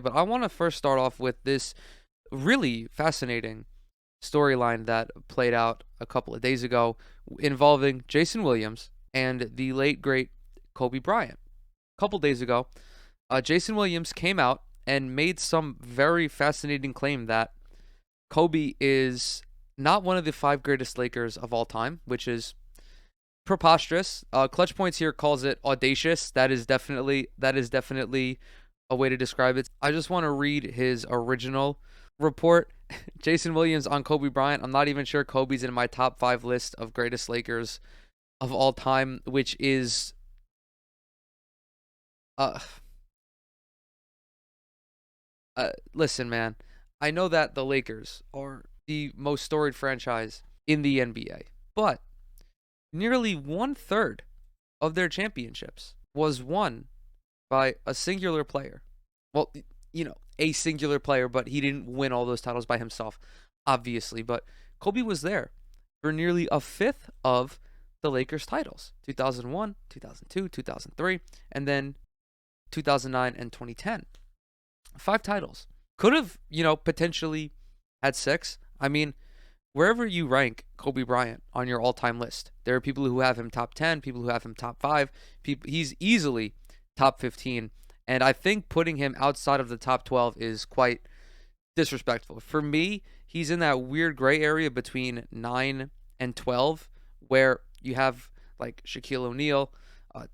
but I want to first start off with this really fascinating storyline that played out a couple of days ago involving Jason Williams and the late great Kobe Bryant. A couple days ago, Jason Williams came out and made some very fascinating claim that Kobe is not one of the five greatest Lakers of all time, which is preposterous. Clutch Points here calls it audacious. That is definitely a way to describe it. I just want to read his original report. Jason Williams on Kobe Bryant. I'm not even sure Kobe's in my top five list of greatest Lakers of all time, which is uh, listen, man. I know that the Lakers are the most storied franchise in the NBA, but nearly one third of their championships was won by a singular player. Well, a singular player, but he didn't win all those titles by himself, obviously. But Kobe was there for nearly a fifth of the Lakers' titles: 2001, 2002, 2003, and then 2009 and 2010. Five titles. Could have, potentially had six. I mean, wherever you rank Kobe Bryant on your all-time list, there are people who have him top 10, people who have him top 5. He's easily top 15, and I think putting him outside of the top 12 is quite disrespectful. For me, he's in that weird gray area between 9 and 12, where you have like Shaquille O'Neal,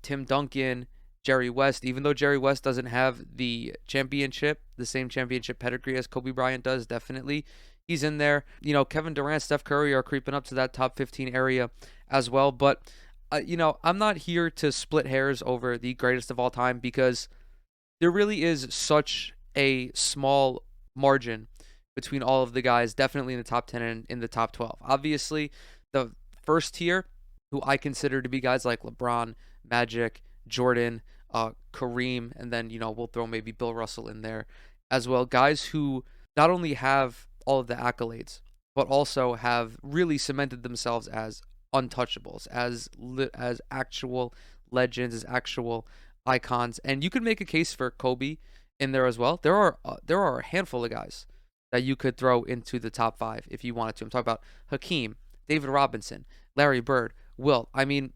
Tim Duncan, Jerry West. Even though Jerry West doesn't have the same championship pedigree as Kobe Bryant does, definitely he's in there. Kevin Durant, Steph Curry are creeping up to that top 15 area as well. But, I'm not here to split hairs over the greatest of all time, because there really is such a small margin between all of the guys, definitely in the top 10 and in the top 12. Obviously, the first tier, who I consider to be guys like LeBron, Magic, Jordan, Kareem, and then, we'll throw maybe Bill Russell in there as well. Guys who not only have all of the accolades, but also have really cemented themselves as untouchables, as actual legends, as actual icons. And you could make a case for Kobe in there as well. There are a handful of guys that you could throw into the top five if you wanted to. I'm talking about Hakeem, David Robinson, Larry Bird, Wilt. I mean,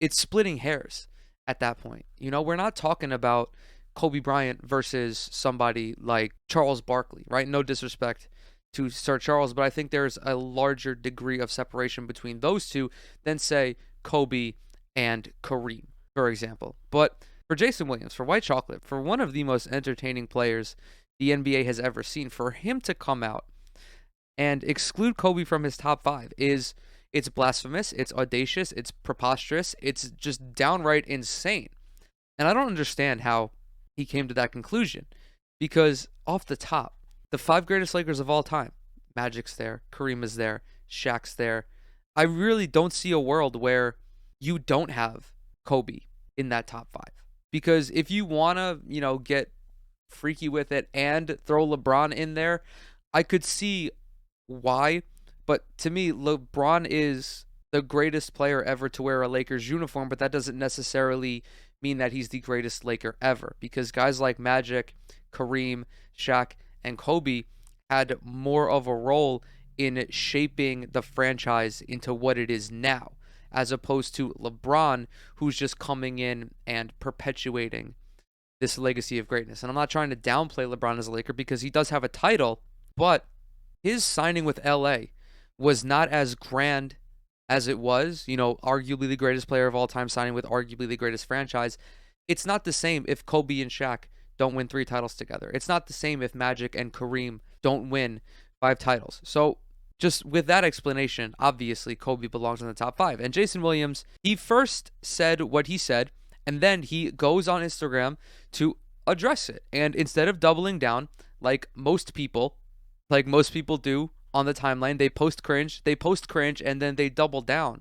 it's splitting hairs at that point. We're not talking about Kobe Bryant versus somebody like Charles Barkley, right? No disrespect to Sir Charles, but I think there's a larger degree of separation between those two than, say, Kobe and Kareem, for example. But for Jason Williams, for White Chocolate, for one of the most entertaining players the NBA has ever seen, for him to come out and exclude Kobe from his top five it's blasphemous, it's audacious, it's preposterous, it's just downright insane. And I don't understand how he came to that conclusion, because off the top, the five greatest Lakers of all time, Magic's there, Kareem is there, Shaq's there. I really don't see a world where you don't have Kobe in that top five. Because if you want to, get freaky with it and throw LeBron in there, I could see why. But to me, LeBron is the greatest player ever to wear a Lakers uniform, but that doesn't necessarily mean that he's the greatest Laker ever, because guys like Magic, Kareem, Shaq, and Kobe had more of a role in shaping the franchise into what it is now, as opposed to LeBron, who's just coming in and perpetuating this legacy of greatness. And I'm not trying to downplay LeBron as a Laker, because he does have a title, but his signing with LA was not as grand as it was, arguably the greatest player of all time signing with arguably the greatest franchise. It's not the same if Kobe and Shaq don't win 3 titles together. It's not the same if Magic and Kareem don't win 5 titles. So just with that explanation, obviously Kobe belongs in the top 5. And Jason Williams, he first said what he said, and then he goes on Instagram to address it. And instead of doubling down like most people do on the timeline, they post cringe, and then they double down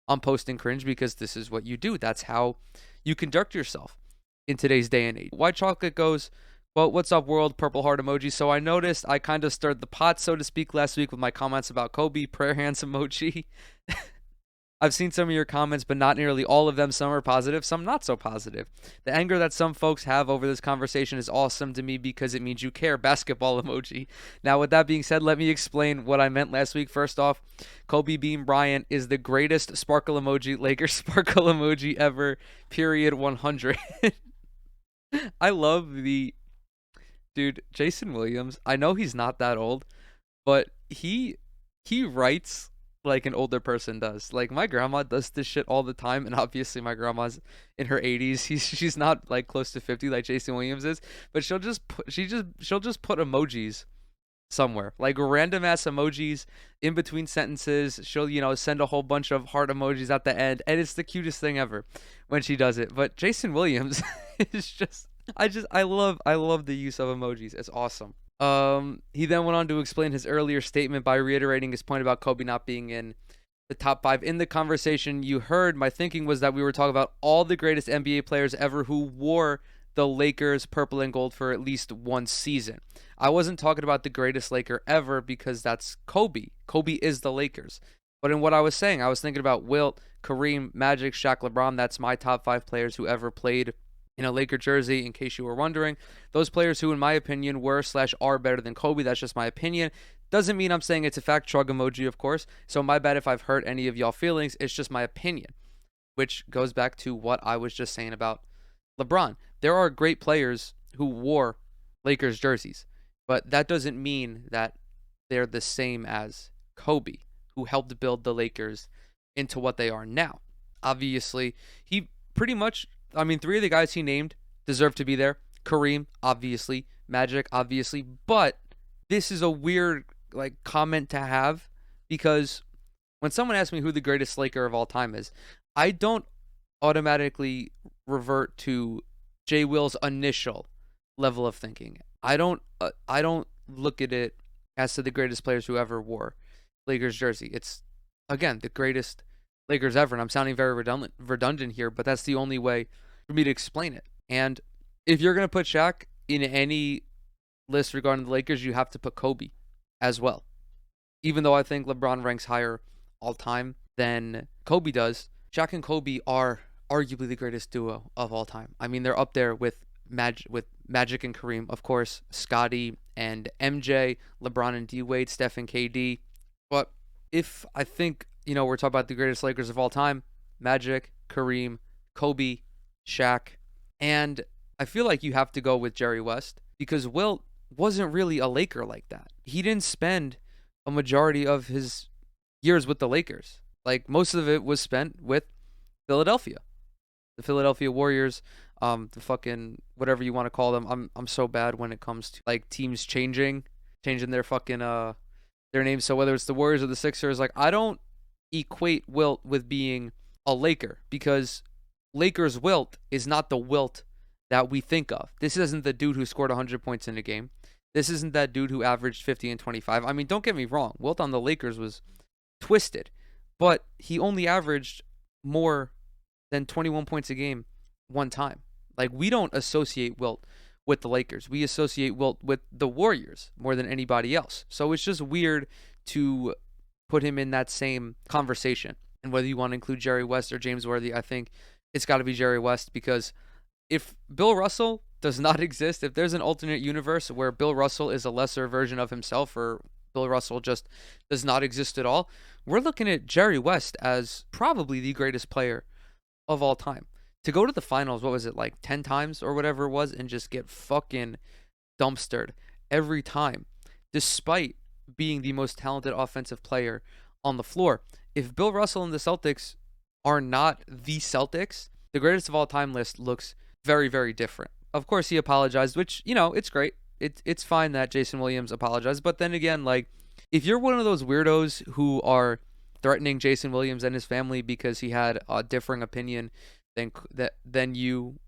on posting cringe, because this is what you do. That's how you conduct yourself in today's day and age. White Chocolate goes, well, what's up, world? Purple heart emoji. So I noticed I kind of stirred the pot, so to speak, last week with my comments about Kobe. Prayer hands emoji. I've seen some of your comments, but not nearly all of them. Some are positive, some not so positive. The anger that some folks have over this conversation is awesome to me because it means you care. Basketball emoji. Now, with that being said, let me explain what I meant last week. First off, Kobe Bean Bryant is the greatest sparkle emoji, Lakers sparkle emoji ever. Period 100. I love the dude, Jason Williams. I know he's not that old, but he writes like an older person does. Like my grandma does this shit all the time, and obviously my grandma's in her 80s. She's not like close to 50 like Jason Williams is, but she'll just put emojis somewhere, like random ass emojis in between sentences. She'll, send a whole bunch of heart emojis at the end, and it's the cutest thing ever when she does it. But Jason Williams is just I love the use of emojis. It's awesome. He then went on to explain his earlier statement by reiterating his point about Kobe not being in the top 5. In the conversation you heard, my thinking was that we were talking about all the greatest NBA players ever who wore the Lakers purple and gold for at least one season. I wasn't talking about the greatest Laker ever because that's Kobe. Kobe is the Lakers. But in what I was saying, I was thinking about Wilt, Kareem, Magic, Shaq, LeBron. That's my top 5 players who ever played in a Laker jersey, in case you were wondering. Those players who, in my opinion, were/are better than Kobe. That's just my opinion. Doesn't mean I'm saying it's a fact. Shrug emoji, of course. So my bad if I've hurt any of y'all feelings. It's just my opinion, which goes back to what I was just saying about LeBron. There are great players who wore Lakers jerseys, but that doesn't mean that they're the same as Kobe, who helped build the Lakers into what they are now. Obviously, he pretty much, 3 of the guys he named deserve to be there. Kareem, obviously. Magic, obviously. But this is a weird comment to have, because when someone asks me who the greatest Laker of all time is, I don't automatically revert to J. Will's initial level of thinking. I don't look at it as to the greatest players who ever wore Lakers jersey. It's, again, the greatest Lakers ever, and I'm sounding very redundant here, but that's the only way for me to explain it. And if you're going to put Shaq in any list regarding the Lakers, you have to put Kobe as well. Even though I think LeBron ranks higher all time than Kobe does, Shaq and Kobe are arguably the greatest duo of all time. They're up there with Magic and Kareem, of course, Scotty and MJ, LeBron and D-Wade, Steph and KD. But if I think, we're talking about the greatest Lakers of all time, Magic, Kareem, Kobe, Shaq, and I feel like you have to go with Jerry West, because Wilt wasn't really a Laker like that. He didn't spend a majority of his years with the Lakers. Like, most of it was spent with Philadelphia. The Philadelphia Warriors, the fucking whatever you want to call them. I'm so bad when it comes to teams changing their fucking their names. So whether it's the Warriors or the Sixers, I don't equate Wilt with being a Laker, because Lakers Wilt is not the Wilt that we think of. This isn't the dude who scored 100 points in a game. This isn't that dude who averaged 50 and 25. Don't get me wrong. Wilt on the Lakers was twisted, but he only averaged more than 21 points a game one time. We don't associate Wilt with the Lakers. We associate Wilt with the Warriors more than anybody else. So it's just weird to put him in that same conversation. And whether you want to include Jerry West or James Worthy, I think it's got to be Jerry West, because if Bill Russell does not exist, if there's an alternate universe where Bill Russell is a lesser version of himself, or Bill Russell just does not exist at all, we're looking at Jerry West as probably the greatest player of all time. To go to the finals, what was it, 10 times or whatever it was, and just get fucking dumpstered every time, despite being the most talented offensive player on the floor. If Bill Russell and the Celtics are not the Celtics, the greatest of all time list looks very, very different. Of course, he apologized, which, it's great. It's fine that Jason Williams apologized. But then again, if you're one of those weirdos who are threatening Jason Williams and his family because he had a differing opinion than you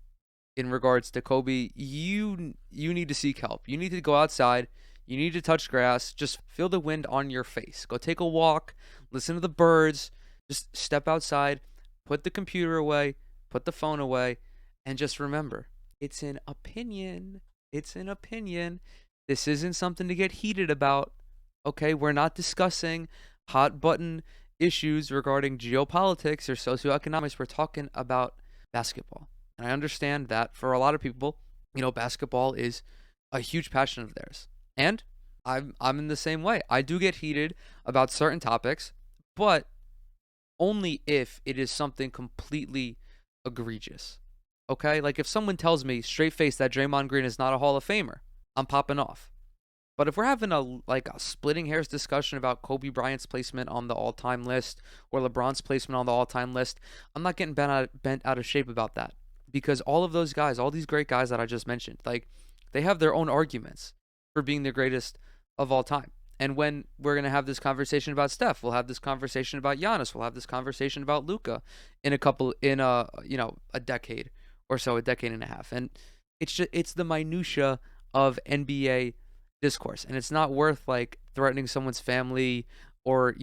in regards to Kobe, you need to seek help. You need to go outside. You need to touch grass. Just feel the wind on your face. Go take a walk. Listen to the birds. Just step outside. Put the computer away. Put the phone away. And just remember, it's an opinion. It's an opinion. This isn't something to get heated about. Okay, we're not discussing hot button issues regarding geopolitics or socioeconomics. We're talking about basketball. And I understand that for a lot of people, basketball is a huge passion of theirs. And I'm in the same way. I do get heated about certain topics, but only if it is something completely egregious. Okay? Like if someone tells me straight face that Draymond Green is not a Hall of Famer, I'm popping off. But if we're having a splitting hairs discussion about Kobe Bryant's placement on the all-time list or LeBron's placement on the all-time list, I'm not getting bent out of shape about that, because all of those guys, all these great guys that I just mentioned, they have their own arguments for being the greatest of all time. And when we're going to have this conversation about Steph, we'll have this conversation about Giannis, we'll have this conversation about Luka in a decade or so, a decade and a half. And it's the minutia of NBA discourse, and it's not worth threatening someone's family or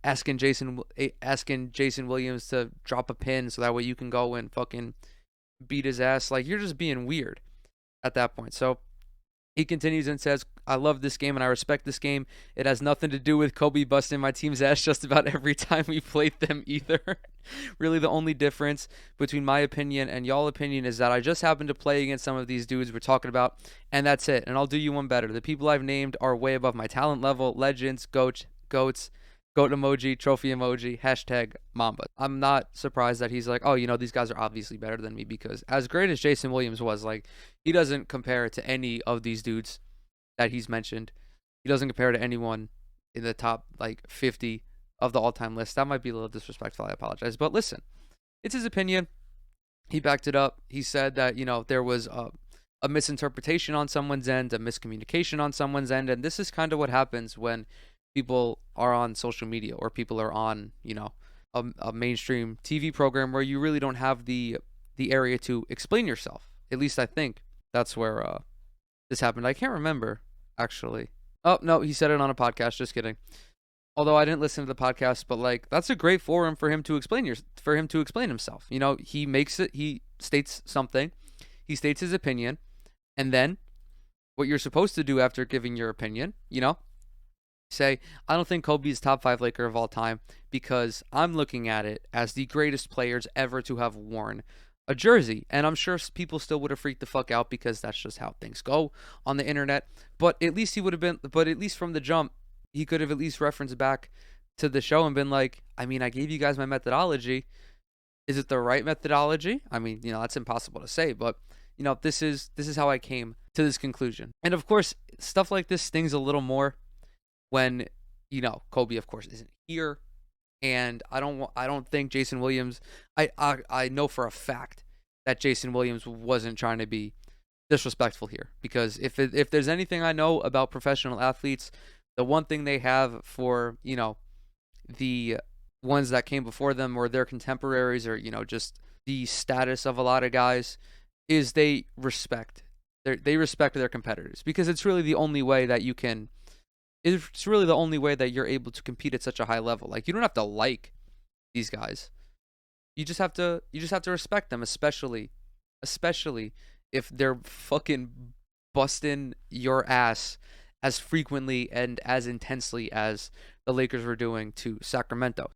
asking Jason Williams to drop a pin so that way you can go and fucking beat his ass. You're just being weird at that point. So he continues and says, I love this game and I respect this game. It has nothing to do with Kobe busting my team's ass just about every time we played them either. Really, the only difference between my opinion and y'all opinion is that I just happened to play against some of these dudes we're talking about, and that's it. And I'll do you one better. The people I've named are way above my talent level. Legends, goats, goat emoji, trophy emoji, hashtag Mamba. I'm not surprised that he's like, oh, these guys are obviously better than me, because as great as Jason Williams was, he doesn't compare to any of these dudes that he's mentioned. He doesn't compare to anyone in the top 50 of the all-time list. That might be a little disrespectful. I apologize. But listen, it's his opinion. He backed it up. He said that, there was a misinterpretation on someone's end, a miscommunication on someone's end. And this is kind of what happens when people are on social media or people are on, a mainstream TV program where you really don't have the area to explain yourself. At least I think that's where this happened. I can't remember, actually. Oh, no, he said it on a podcast. Just kidding. Although I didn't listen to the podcast, but that's a great forum for him to explain himself. He states something, he states his opinion, and then what you're supposed to do after giving your opinion, say, I don't think Kobe is top 5 Laker of all time because I'm looking at it as the greatest players ever to have worn a jersey. And I'm sure people still would have freaked the fuck out because that's just how things go on the internet. But at least at least from the jump, he could have at least referenced back to the show and been like, I mean, I gave you guys my methodology. Is it the right methodology? I mean, that's impossible to say, but this is how I came to this conclusion. And of course, stuff like this stings a little more when, Kobe, of course, isn't here. And I don't think Jason Williams, I know for a fact that Jason Williams wasn't trying to be disrespectful here, because if there's anything I know about professional athletes, the one thing they have for, the ones that came before them or their contemporaries or, just the status of a lot of guys is they respect their competitors, because it's really the only way that you can. It's really the only way that you're able to compete at such a high level. You don't have to like these guys. You just have to respect them, especially if they're fucking busting your ass as frequently and as intensely as the Lakers were doing to Sacramento.